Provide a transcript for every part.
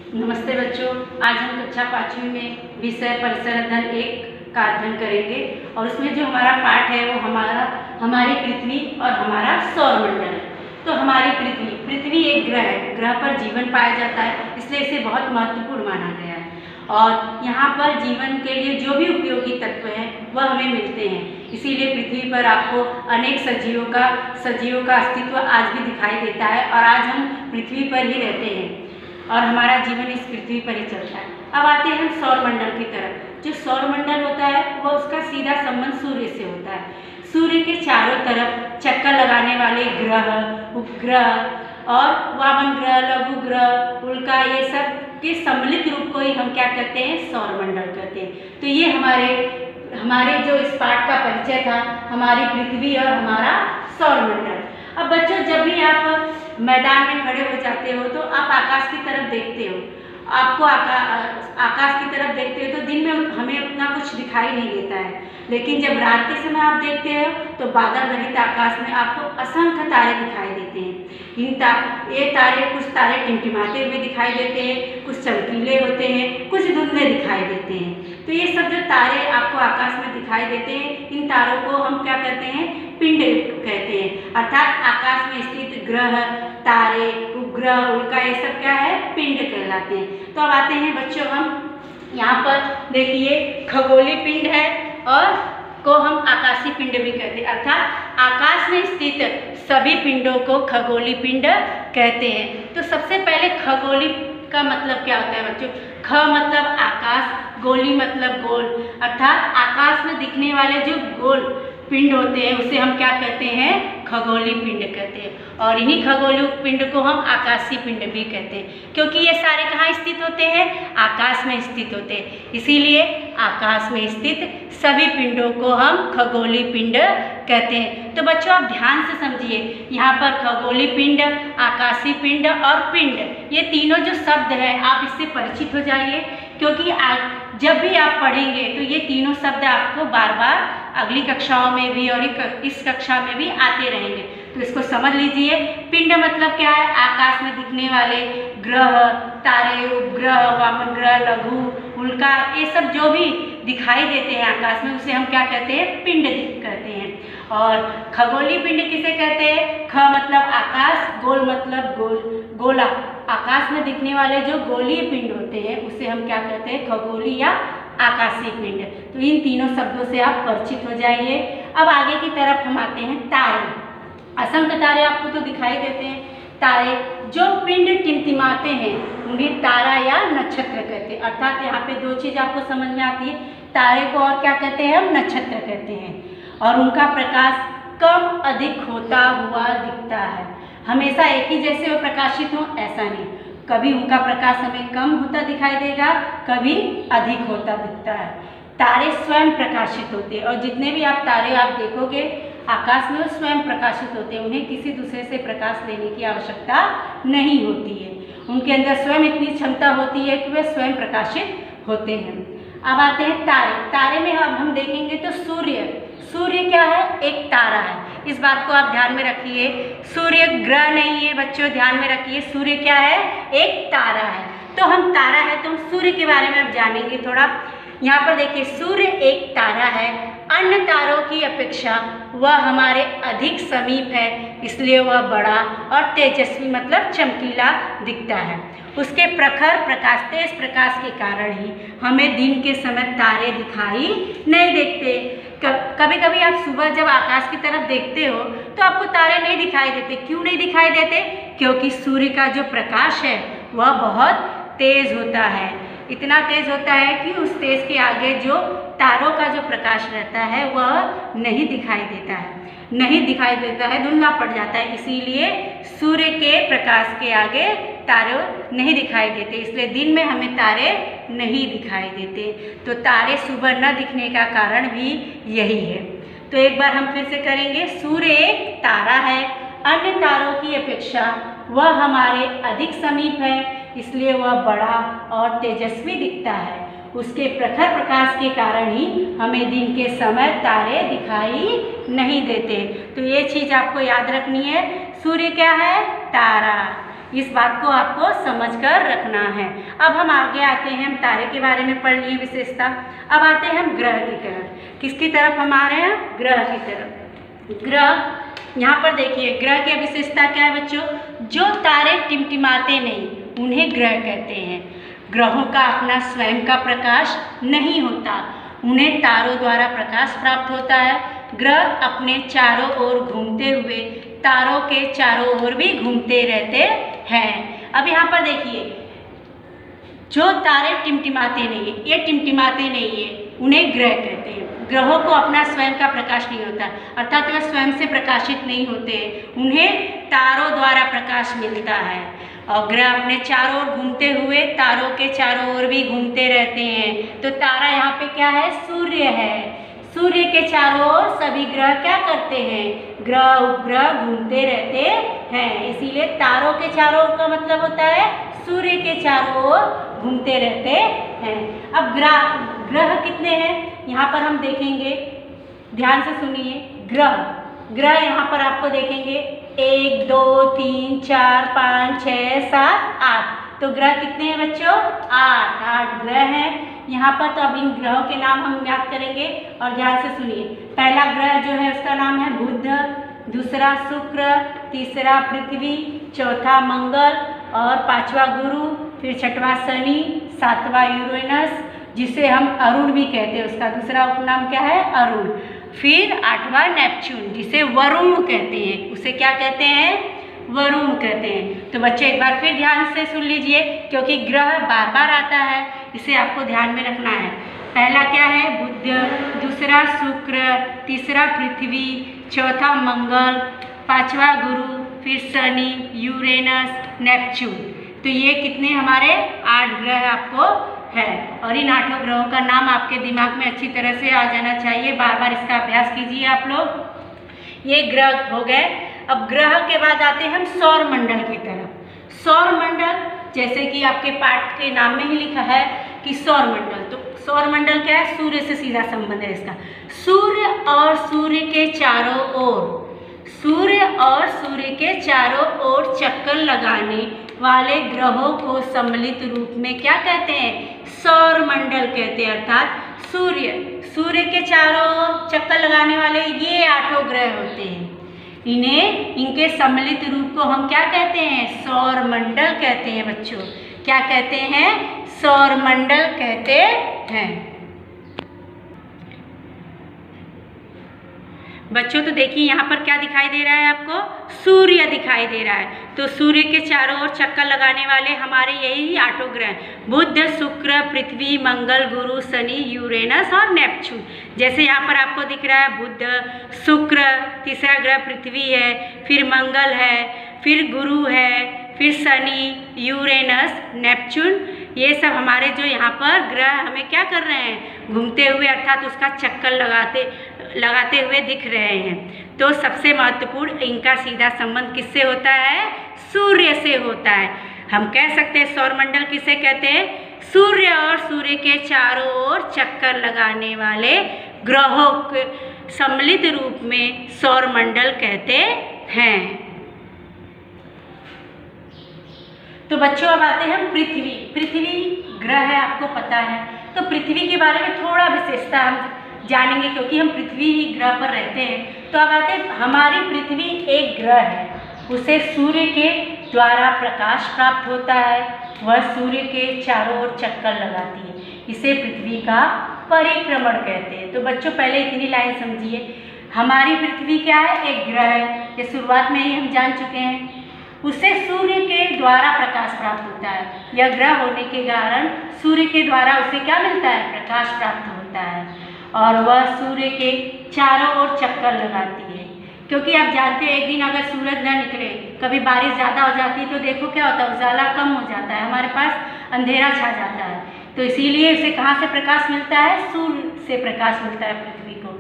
नमस्ते बच्चों, आज हम कक्षा 5वीं में विषय परिसर अध्ययन 1 का अध्ययन करेंगे और उसमें जो हमारा पाठ है वो हमारी पृथ्वी और हमारा सौरमंडल है। तो हमारी पृथ्वी एक ग्रह है, ग्रह पर जीवन पाया जाता है, इसलिए इसे बहुत महत्वपूर्ण माना गया है। और यहाँ पर जीवन के लिए जो भी उपयोगी तत्व हैं वह हमें मिलते हैं, इसीलिए पृथ्वी पर आपको अनेक सजीवों का अस्तित्व आज भी दिखाई देता है और आज हम पृथ्वी पर ही रहते हैं और हमारा जीवन इस पृथ्वी पर ही चलता है। अब आते हैं हम सौरमंडल की तरफ। जो सौरमंडल होता है वह उसका सीधा संबंध सूर्य से होता है। सूर्य के चारों तरफ चक्कर लगाने वाले ग्रह, उपग्रह और वामन ग्रह, लघु ग्रह, उल्का, ये सब के सम्मिलित रूप को ही हम क्या कहते हैं? सौरमंडल कहते हैं। तो ये हमारे जो इस पाठ का परिचय था, हमारी पृथ्वी और हमारा सौरमंडल। अब बच्चों, जब भी आप मैदान में खड़े हो जाते हो तो आप आकाश की तरफ देखते हो। आपको आकाश की तरफ देखते हो तो दिन में हमें उतना कुछ दिखाई नहीं देता है, लेकिन जब रात के समय आप देखते हो तो बादल रहित आकाश में आपको असंख्य तारे दिखाई देते हैं। कुछ तारे टिमटिमाते हुए दिखाई देते हैं, कुछ चमकीले होते हैं, कुछ धुंधले दिखाई देते हैं। तो ये सब जो तारे आपको आकाश में दिखाई देते हैं, इन तारों को हम क्या कहते हैं? पिंड कहते हैं। अर्थात आकाश में स्थित ग्रह, तारे, उपग्रह, उल्का, ये सब क्या है? पिंड कहलाते हैं। तो अब आते हैं बच्चों, हम यहाँ पर देखिए खगोलीय पिंड है और को हम आकाशीय पिंड भी कहते हैं। अर्थात आकाश में स्थित सभी पिंडों को खगोलीय पिंड कहते हैं। तो सबसे पहले खगोलीय का मतलब क्या होता है बच्चों? ख मतलब आकाश, गोली मतलब गोल। अर्थात आकाश में दिखने वाले जो गोल पिंड होते हैं उसे हम क्या कहते हैं? खगोलीय पिंड कहते हैं। और इन्हीं खगोलीय पिंड को हम आकाशीय पिंड भी कहते हैं, क्योंकि ये सारे कहाँ स्थित होते हैं? आकाश में स्थित होते हैं। इसीलिए आकाश में स्थित सभी पिंडों को हम खगोलीय पिंड कहते हैं। तो बच्चों, आप ध्यान से समझिए, यहाँ पर खगोलीय पिंड, आकाशीय पिंड और पिंड, ये तीनों जो शब्द है आप इससे परिचित हो जाइए, क्योंकि जब भी आप पढ़ेंगे तो ये तीनों शब्द आपको बार बार अगली कक्षाओं में भी और इस कक्षा में भी आते रहेंगे। तो इसको समझ लीजिए। पिंड मतलब क्या है? आकाश में दिखने वाले ग्रह, तारे, उपग्रह, वामन ग्रह, लघु, उल्का, ये सब जो भी दिखाई देते हैं आकाश में उसे हम क्या कहते हैं? पिंड कहते हैं। और खगोलीय पिंड किसे कहते हैं? ख मतलब आकाश, गोल मतलब गोला। आकाश में दिखने वाले जो गोलीय पिंड होते हैं उसे हम क्या कहते हैं? खगोलीय या आकाशीय पिंड। तो इन तीनों शब्दों से आप परिचित हो जाइए। अब आगे की तरफ हम आते हैं तारे। असंख्य तारे आपको तो दिखाई देते हैं। तारे जो पिंड टिमटिमाते हैं उन्हें तारा या नक्षत्र कहते हैं। अर्थात यहाँ पे दो चीज़ आपको समझ में आती है। तारे को और क्या कहते हैं? हम नक्षत्र कहते हैं। और उनका प्रकाश कम अधिक होता हुआ दिखता है। हमेशा एक ही जैसे वो प्रकाशित हो ऐसा नहीं, कभी उनका प्रकाश हमें कम होता दिखाई देगा, कभी अधिक होता दिखता है। तारे स्वयं प्रकाशित होते हैं और जितने भी आप तारे आप देखोगे आकाश में वो स्वयं प्रकाशित होते हैं। उन्हें किसी दूसरे से प्रकाश लेने की आवश्यकता नहीं होती है। उनके अंदर स्वयं इतनी क्षमता होती है कि वे स्वयं प्रकाशित होते हैं। अब आते हैं तारे। तारे में अब हम देखेंगे तो सूर्य क्या है? एक तारा है। इस बात को आप ध्यान में रखिए। सूर्य ग्रह नहीं है बच्चों, ध्यान में रखिए। सूर्य क्या है? एक तारा है। तो हम तारा है तो हम सूर्य के बारे में अब जानेंगे थोड़ा। यहाँ पर देखिए, सूर्य एक तारा है। अन्य तारों की अपेक्षा वह हमारे अधिक समीप है, इसलिए वह बड़ा और तेजस्वी मतलब चमकीला दिखता है। उसके प्रखर प्रकाश, तेज प्रकाश के कारण ही हमें दिन के समय तारे दिखाई नहीं देते। कभी कभी आप सुबह जब आकाश की तरफ देखते हो तो आपको तारे नहीं दिखाई देते। क्यों नहीं दिखाई देते? क्योंकि सूर्य का जो प्रकाश है वह बहुत तेज होता है। इतना तेज होता है कि उस तेज के आगे जो तारों का जो प्रकाश रहता है वह नहीं दिखाई देता है, धुंधला पड़ जाता है। इसीलिए सूर्य के प्रकाश के आगे तारे नहीं दिखाई देते, इसलिए दिन में हमें तारे नहीं दिखाई देते। तो तारे सुबह न दिखने का कारण भी यही है। तो एक बार हम फिर से करेंगे। सूर्य एक तारा है, अन्य तारों की अपेक्षा वह हमारे अधिक समीप है, इसलिए वह बड़ा और तेजस्वी दिखता है। उसके प्रखर प्रकाश के कारण ही हमें दिन के समय तारे दिखाई नहीं देते। तो ये चीज़ आपको याद रखनी है। सूर्य क्या है? तारा। इस बात को आपको समझकर रखना है। अब हम आगे आते हैं, हम तारे के बारे में पढ़ लिए विशेषता। अब आते हैं हम ग्रह की तरफ। किसकी तरफ हम आ रहे हैं? ग्रह की तरफ। ग्रह, यहाँ पर देखिए ग्रह की विशेषता क्या है बच्चों? जो तारे टिमटिमाते नहीं उन्हें ग्रह कहते हैं। ग्रहों का अपना स्वयं का प्रकाश नहीं होता, उन्हें तारों द्वारा प्रकाश प्राप्त होता है। ग्रह अपने चारों ओर घूमते हुए तारों के चारों ओर भी घूमते रहते हैं। अब यहाँ पर देखिए, जो तारे टिमटिमाते नहीं है, ये टिमटिमाते नहीं है, उन्हें ग्रह कहते हैं। ग्रहों को अपना स्वयं का प्रकाश नहीं होता, अर्थात वे स्वयं से प्रकाशित नहीं होते, उन्हें तारों द्वारा प्रकाश मिलता है। और ग्रह अपने चारों ओर घूमते हुए तारों के चारों ओर भी घूमते रहते हैं। तो तारा यहाँ पे क्या है? सूर्य है। सूर्य के चारों ओर सभी ग्रह क्या करते हैं? ग्रह उपग्रह घूमते रहते हैं। इसीलिए तारों के चारों ओर का मतलब होता है सूर्य के चारों ओर घूमते रहते हैं। अब ग्रह कितने हैं यहाँ पर हम देखेंगे, ध्यान से सुनिए। ग्रह यहाँ पर आपको देखेंगे 1 2 3 4 5 6 7 8। तो ग्रह कितने हैं बच्चों? 8 ग्रह हैं यहाँ पर। तो अब इन ग्रहों के नाम हम याद करेंगे और ध्यान से सुनिए। पहला ग्रह जो है उसका नाम है बुध, दूसरा शुक्र, तीसरा पृथ्वी, चौथा मंगल और पांचवा गुरु, फिर छठवां शनि, सातवां यूरेनस जिसे हम अरुण भी कहते हैं, उसका दूसरा उपनाम क्या है? अरुण। फिर आठवां नेपच्यून जिसे वरुण कहते हैं, उसे क्या कहते हैं? वरुण कहते हैं। तो बच्चे एक बार फिर ध्यान से सुन लीजिए, क्योंकि ग्रह बार बार आता है, इसे आपको ध्यान में रखना है। पहला क्या है? बुध, दूसरा शुक्र, तीसरा पृथ्वी, चौथा मंगल, पांचवा गुरु, फिर शनि, यूरेनस, नेपच्यून। तो ये कितने हमारे 8 ग्रह आपको है। और इन 8 ग्रहों का नाम आपके दिमाग में अच्छी तरह से आ जाना चाहिए। बार बार इसका अभ्यास कीजिए आप लोग। ये ग्रह हो गए। अब ग्रह के बाद आते हैं हम सौर मंडल की तरफ। सौर मंडल, जैसे कि आपके पाठ के नाम में ही लिखा है कि सौर मंडल, तो सौर मंडल क्या है? सूर्य से सीधा संबंध है इसका। सूर्य और सूर्य के चारों ओर, सूर्य और सूर्य के चारों ओर चक्कर लगाने वाले ग्रहों को सम्मिलित रूप में क्या कहते हैं? सौर मंडल कहते हैं। अर्थात सूर्य के चारों ओर चक्कर लगाने वाले ये 8 ग्रह होते हैं। इनके सम्मिलित रूप को हम क्या कहते हैं? सौर मंडल कहते हैं बच्चों। क्या कहते हैं? सौर मंडल कहते हैं बच्चों। तो देखिए यहाँ पर क्या दिखाई दे रहा है आपको? सूर्य दिखाई दे रहा है। तो सूर्य के चारों ओर चक्कर लगाने वाले हमारे यही 8 ग्रह, बुध, शुक्र, पृथ्वी, मंगल, गुरु, शनि, यूरेनस और नेपच्यून। जैसे यहाँ पर आपको दिख रहा है बुध, शुक्र, तीसरा ग्रह पृथ्वी है, फिर मंगल है, फिर गुरु है, फिर शनि, यूरेनस, नेपच्यून। ये सब हमारे जो यहाँ पर ग्रह हमें क्या कर रहे हैं? घूमते हुए, अर्थात उसका चक्कर लगाते हुए दिख रहे हैं। तो सबसे महत्वपूर्ण इनका सीधा संबंध किससे होता है? सूर्य से होता है। हम कह सकते हैं सौर मंडल किसे कहते हैं? सूर्य और सूर्य के चारों ओर चक्कर लगाने वाले ग्रहों के सम्मिलित रूप में सौर मंडल कहते हैं। तो बच्चों अब आते हैं हम पृथ्वी ग्रह है, आपको पता है। तो पृथ्वी के बारे में थोड़ा विशेषता हम जानेंगे, क्योंकि हम पृथ्वी ही ग्रह पर रहते हैं। तो अब आते हैं, हमारी पृथ्वी एक ग्रह है, उसे सूर्य के द्वारा प्रकाश प्राप्त होता है, वह सूर्य के चारों ओर चक्कर लगाती है, इसे पृथ्वी का परिक्रमण कहते हैं। तो बच्चों पहले इतनी लाइन समझिए, हमारी पृथ्वी क्या है? एक ग्रह है, ये शुरुआत में ही हम जान चुके हैं। उसे सूर्य के द्वारा प्रकाश प्राप्त होता है। यह ग्रह होने के कारण सूर्य के द्वारा उसे क्या मिलता है? प्रकाश प्राप्त होता है, और वह सूर्य के चारों ओर चक्कर लगाती है। क्योंकि आप जानते हैं एक दिन अगर सूरज न निकले, कभी बारिश ज़्यादा हो जाती है, तो देखो क्या होता है? उजाला कम हो जाता है, हमारे पास अंधेरा छा जाता है। तो इसीलिए उसे कहाँ से प्रकाश मिलता है? सूर्य से प्रकाश मिलता है पृथ्वी को,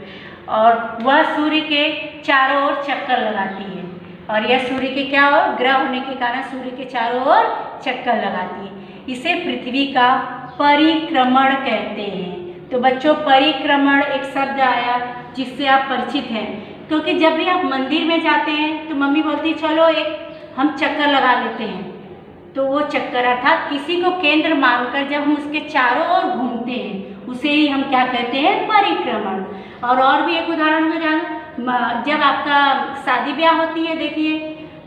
और वह सूर्य के चारों ओर चक्कर लगाती है। और यह सूर्य के क्या हो? ग्रह होने के कारण सूर्य के चारों ओर चक्कर लगाती है। इसे पृथ्वी का परिक्रमण कहते हैं। तो बच्चों परिक्रमण एक शब्द आया जिससे आप परिचित हैं, क्योंकि जब भी आप मंदिर में जाते हैं तो मम्मी बोलती चलो एक हम चक्कर लगा लेते हैं। तो वो चक्कर अर्थात किसी को केंद्र मानकर जब हम उसके चारों ओर घूमते हैं उसे ही हम क्या कहते हैं, परिक्रमण। और भी एक उदाहरण में जानो, जब आपका शादी ब्याह होती है देखिए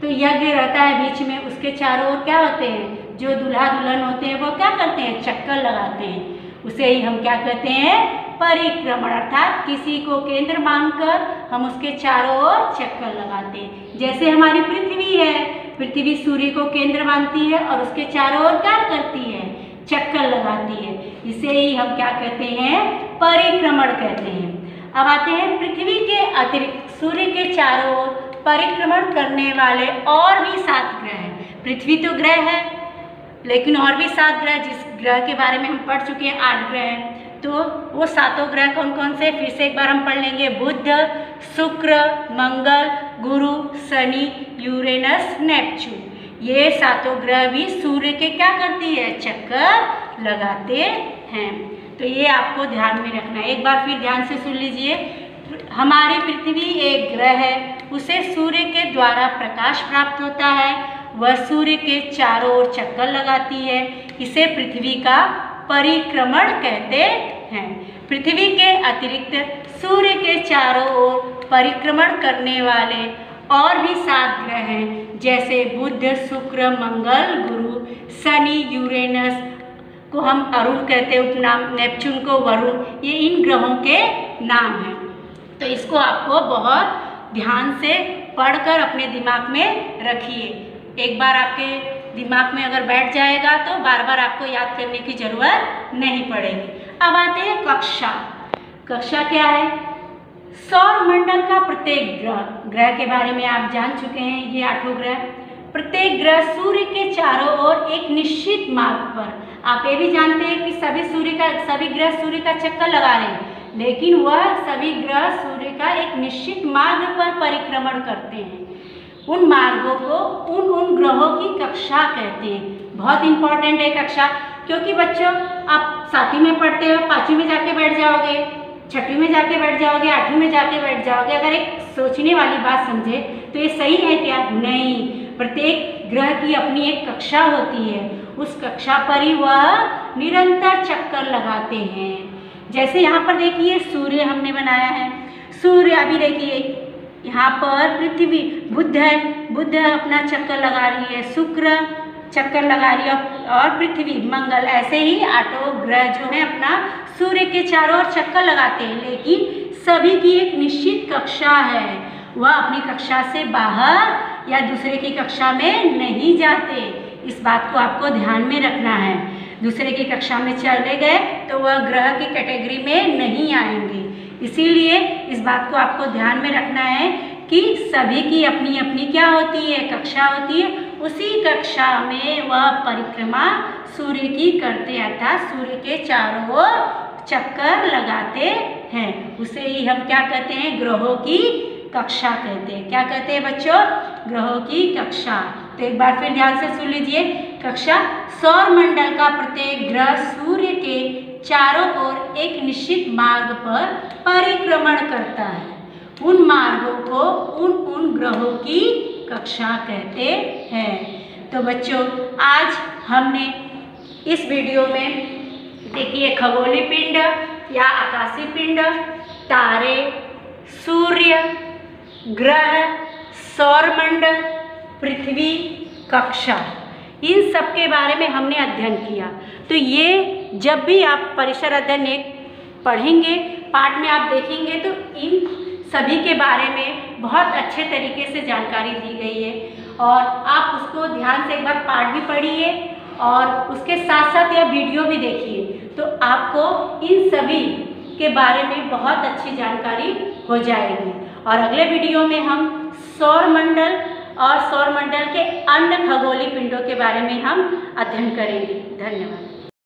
तो यज्ञ रहता है बीच में, उसके चारों ओर क्या होते हैं, जो दूल्हा दुल्हन होते हैं वो क्या करते हैं, चक्कर लगाते हैं, उसे ही हम क्या कहते हैं, परिक्रमण। अर्थात किसी को केंद्र मानकर हम उसके चारों ओर चक्कर लगाते हैं। जैसे हमारी पृथ्वी है, पृथ्वी सूर्य को केंद्र मानती है और उसके चारों ओर क्या करती है, चक्कर लगाती है, इसे ही हम क्या कहते हैं, परिक्रमण कहते हैं। अब आते हैं पृथ्वी के अतिरिक्त सूर्य के चारों ओर परिक्रमण करने वाले और भी 7 ग्रह हैं। पृथ्वी तो ग्रह है लेकिन और भी 7 ग्रह, जिस ग्रह के बारे में हम पढ़ चुके हैं 8 ग्रह हैं, तो वो 7 ग्रह कौन कौन से, फिर से एक बार हम पढ़ लेंगे। बुध, शुक्र, मंगल, गुरु, शनि, यूरेनस, नेपच्यून। ये 7 ग्रह भी सूर्य के क्या करती है, चक्कर लगाते हैं। तो ये आपको ध्यान में रखना है। एक बार फिर ध्यान से सुन लीजिए। हमारी पृथ्वी एक ग्रह है, उसे सूर्य के द्वारा प्रकाश प्राप्त होता है, वह सूर्य के चारों ओर चक्कर लगाती है, इसे पृथ्वी का परिक्रमण कहते हैं। पृथ्वी के अतिरिक्त सूर्य के चारों ओर परिक्रमण करने वाले और भी 7 ग्रह हैं, जैसे बुध, शुक्र, मंगल, गुरु, शनि, यूरेनस को हम अरुण कहते हैं उपनाम, नेपच्यून को वरुण, ये इन ग्रहों के नाम हैं। तो इसको आपको बहुत ध्यान से पढ़कर अपने दिमाग में रखिए। एक बार आपके दिमाग में अगर बैठ जाएगा तो बार बार आपको याद करने की जरूरत नहीं पड़ेगी। अब आते हैं कक्षा। कक्षा क्या है, सौर मंडल का प्रत्येक ग्रह के बारे में आप जान चुके हैं। ये 8 ग्रह, प्रत्येक ग्रह सूर्य के चारों ओर एक निश्चित मार्ग पर, आप ये भी जानते हैं कि सभी ग्रह सूर्य का चक्कर लगा रहे हैं, लेकिन वह सभी ग्रह सूर्य का एक निश्चित मार्ग पर परिक्रमण करते हैं। उन मार्गों को उन ग्रहों की कक्षा कहते हैं। बहुत इंपॉर्टेंट है कक्षा, क्योंकि बच्चों आप 7वीं में पढ़ते हो, 5वीं में जाके बैठ जाओगे, 6वीं में जाके बैठ जाओगे, 8वीं में जाके बैठ जाओगे। अगर एक सोचने वाली बात समझे तो ये सही है क्या, नहीं। प्रत्येक ग्रह की अपनी एक कक्षा होती है, उस कक्षा पर ही वह निरंतर चक्कर लगाते हैं। जैसे यहाँ पर देखिए सूर्य हमने बनाया है, सूर्य अभी देखिए यहाँ पर पृथ्वी, बुध है, बुध अपना चक्कर लगा रही है, शुक्र चक्कर लगा रही है और पृथ्वी, मंगल, ऐसे ही 8 ग्रह जो है अपना सूर्य के चारों ओर चक्कर लगाते हैं, लेकिन सभी की एक निश्चित कक्षा है। वह अपनी कक्षा से बाहर या दूसरे की कक्षा में नहीं जाते। इस बात को आपको ध्यान में रखना है। दूसरे की कक्षा में चले गए तो वह ग्रह की कैटेगरी में नहीं आएंगे। इसीलिए इस बात को आपको ध्यान में रखना है कि सभी की अपनी अपनी क्या होती है, कक्षा होती है। उसी कक्षा में वह परिक्रमा सूर्य की करते, अर्थात सूर्य के चारों ओर चक्कर लगाते हैं। उसे ही हम क्या कहते हैं, ग्रहों की कक्षा कहते हैं। क्या कहते हैं बच्चों, ग्रहों की कक्षा। तो एक बार फिर ध्यान से सुन लीजिए। कक्षा, सौर मंडल का प्रत्येक ग्रह सूर्य के चारों ओर एक निश्चित मार्ग पर परिक्रमण करता है। उन मार्गों को उन ग्रहों की कक्षा कहते हैं। तो बच्चों आज हमने इस वीडियो में देखिए खगोलीय पिंड या आकाशीय पिंड, तारे, सूर्य, ग्रह, सौरमंडल, पृथ्वी, कक्षा, इन सब के बारे में हमने अध्ययन किया। तो ये जब भी आप परिसर अध्ययन 1 पढ़ेंगे, पाठ में आप देखेंगे तो इन सभी के बारे में बहुत अच्छे तरीके से जानकारी दी गई है और आप उसको ध्यान से एक बार पाठ भी पढ़िए और उसके साथ साथ यह वीडियो भी देखिए, तो आपको इन सभी के बारे में बहुत अच्छी जानकारी हो जाएगी। और अगले वीडियो में हम सौरमंडल और सौरमंडल के अन्य खगोलीय पिंडों के बारे में हम अध्ययन करेंगे। धन्यवाद।